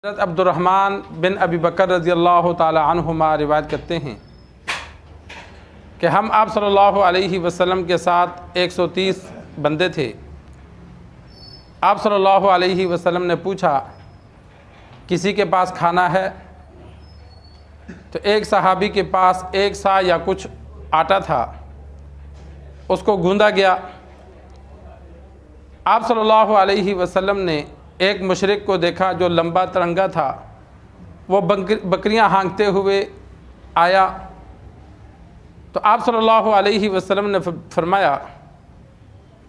हज़रत अब्दुर्रहमान बिन अबी बकर रज़ी अल्लाह ताला अन्हुमा रिवायत करते हैं कि हम आप सल्लल्लाहु अलैहि वसल्लम के साथ 130 बंदे थे। आप सल्लल्लाहु अलैहि वसल्लम ने पूछा, किसी के पास खाना है? तो एक सहाबी के पास एक सा या कुछ आटा था, उसको गूंदा गया। आप सल्लल्लाहु अलैहि वसल्लम ने एक मुशरिक को देखा जो लंबा तिरंगा था, वो बकरियां हाँकते हुए आया। तो आप सल्लल्लाहु अलैहि वसल्लम ने फरमाया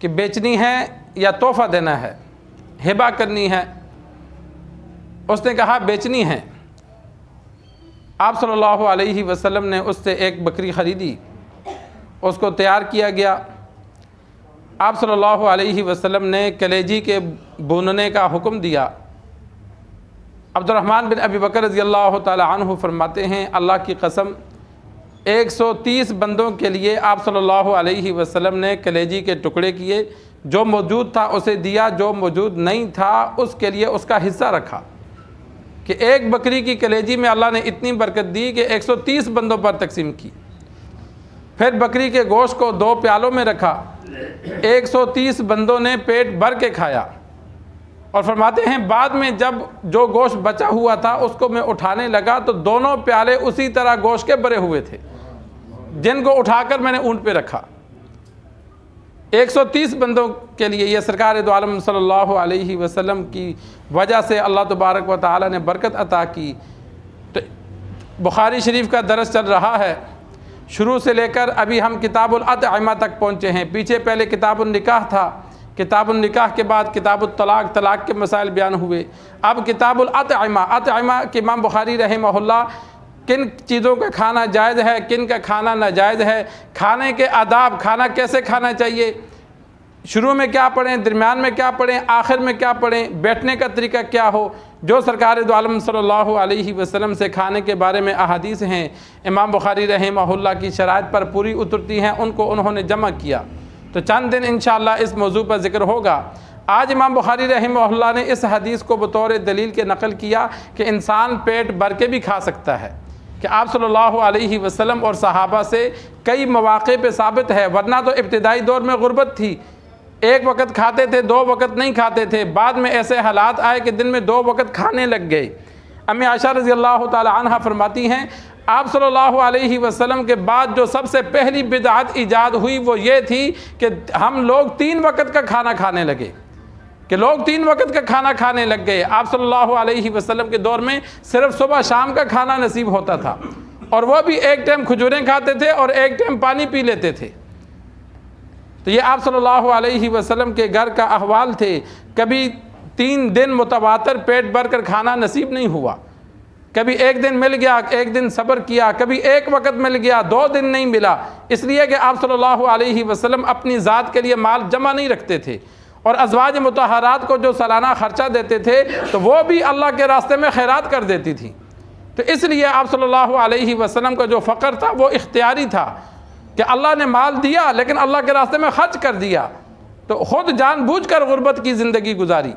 कि बेचनी है या तोहफ़ा देना है, हिबा करनी है? उसने कहा बेचनी है। आप सल्लल्लाहु अलैहि वसल्लम ने उससे एक बकरी ख़रीदी, उसको तैयार किया गया। आप सल्लल्लाहु अलैहि वसल्लम ने कलेजी के भूनने का हुक्म दिया। अब्दुर्रहमान बिन अबी बकर रज़ी अल्लाह ताला अन्हु फरमाते हैं, अल्लाह की कसम 130 बंदों के लिए आप सल्लल्लाहु अलैहि वसल्लम ने कलेजी के टुकड़े किए। जो मौजूद था उसे दिया, जो मौजूद नहीं था उसके लिए उसका हिस्सा रखा। कि एक बकरी की कलेजी में अल्लाह ने इतनी बरकत दी कि 130 बंदों पर तकसीम की। फिर बकरी के गोश्त को 2 प्यालों में रखा, 130 बंदों ने पेट भर के खाया। और फरमाते हैं बाद में जब जो गोश्त बचा हुआ था उसको मैं उठाने लगा तो दोनों प्याले उसी तरह गोश्त के भरे हुए थे, जिनको उठाकर मैंने ऊंट पे रखा। 130 बंदों के लिए यह सरकार दो आलम सल्लल्लाहु अलैहि वसल्लम की वजह से अल्लाह तबारक व तआला ने बरकत अता की। तो बुखारी शरीफ का दरस चल रहा है, शुरू से लेकर अभी हम किताबुल अतइमा तक पहुँचे हैं। पीछे पहले किताबुल निकाह था, किताबुल निकाह के बाद किताबुल तलाक, तलाक के मसाइल बयान हुए। अब किताबुल अतइमा, अतइमा के इमाम बुखारी रहमहुल्लाह किन चीज़ों का खाना जायज़ है, किन का खाना नाजायज़ है, खाने के आदाब, खाना कैसे खाना चाहिए, शुरू में क्या पढ़ें, दरमियान में क्या पढ़ें, आखिर में क्या पढ़ें, बैठने का तरीका क्या हो, जो सरकार दो आलम सल्लल्लाहु अलैहि वसल्लम से खाने के बारे में अहादीस हैं, इमाम बुखारी रहमहुल्लाह की शराइत पर पूरी उतरती हैं, उनको उन्होंने जमा किया। तो चंद दिन इंशाअल्लाह इस मौजू पर ज़िक्र होगा। आज इमाम बुखारी रहमहुल्लाह ने इस हदीस को बतौर दलील के नकल किया कि इंसान पेट भर के भी खा सकता है, कि आप सल्लल्लाहु अलैहि वसल्लम और सहाबा से कई मौक़े पे साबित है। वरना तो इब्तिदाई दौर में गुर्बत थी, एक वक्त खाते थे, 2 वक्त नहीं खाते थे। बाद में ऐसे हालात आए कि दिन में 2 वक्त खाने लग गए। अम्मी आयशा रज़ी अल्लाह ताला अन्हा फरमाती हैं, आप सल्लल्लाहु अलैहि वसल्लम के बाद जो सबसे पहली बिदअत ईजाद हुई वो ये थी कि हम लोग 3 वक्त का खाना खाने लगे, कि लोग 3 वक्त का खाना खाने लग गए। आप सल्लल्लाहु अलैहि वसल्लम के दौर में सिर्फ सुबह शाम का खाना नसीब होता था, और वह भी एक टाइम खजूरें खाते थे और एक टाइम पानी पी लेते थे। तो ये आप सल्लल्लाहु अलैहि वसल्लम के घर का अहवाल थे। कभी 3 दिन मुतवातर पेट भर कर खाना नसीब नहीं हुआ, कभी एक दिन मिल गया, एक दिन सब्र किया, कभी एक वक्त मिल गया, 2 दिन नहीं मिला। इसलिए कि आप सल्लल्लाहु अलैहि वसल्लम अपनी ज़ात के लिए माल जमा नहीं रखते थे, और अज़वाज मुतहरात को जो सालाना ख़र्चा देते थे तो वो भी अल्लाह के रास्ते में खैरात कर देती थी। तो इसलिए आप सल्लल्लाहु अलैहि वसल्लम का जो फ़क्र था वो इख्तियारी था, कि अल्लाह ने माल दिया लेकिन अल्लाह के रास्ते में खर्च कर दिया, तो ख़ुद जानबूझ कर गुर्बत की ज़िंदगी गुजारी।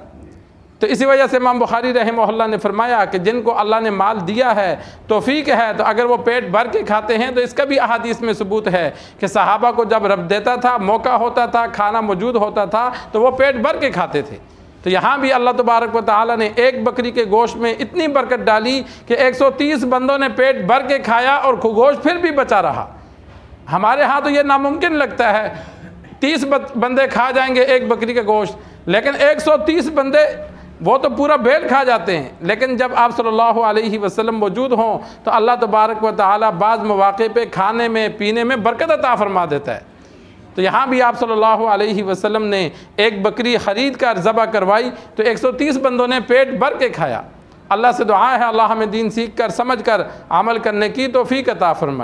तो इसी वजह से इमाम बुखारी रहमहुल्लाह ने फरमाया कि जिनको अल्लाह ने माल दिया है, तौफीक है, तो अगर वो पेट भर के खाते हैं तो इसका भी अहादीस में सबूत है कि सहाबा को जब रब देता था, मौका होता था, खाना मौजूद होता था, तो वो पेट भर के खाते थे। तो यहाँ भी अल्लाह तबारक व तआला ने एक बकरी के गोश्त में इतनी बरकत डाली कि 130 बंदों ने पेट भर के खाया और गोश्त फिर भी बचा रहा। हमारे यहाँ तो ये नामुमकिन लगता है, 30 बंदे खा जाएंगे एक बकरी का गोश्त, लेकिन 130 बंदे वो तो पूरा भेड़ खा जाते हैं। लेकिन जब आप सल्लल्लाहु अलैहि वसल्लम मौजूद हों तो अल्लाह तबारक व तआला बाज़ मौक़े पे खाने में पीने में बरकत अता फरमा देता है। तो यहाँ भी आप सल्लल्लाहु अलैहि वसल्लम ने एक बकरी ख़रीद कर ज़बह करवाई तो 130 बंदों ने पेट भर के खाया। अल्लाह से दुआ है अल्लाह हमें दीन सीख कर समझ कर अमल करने की तौफ़ीक अता फरमाए।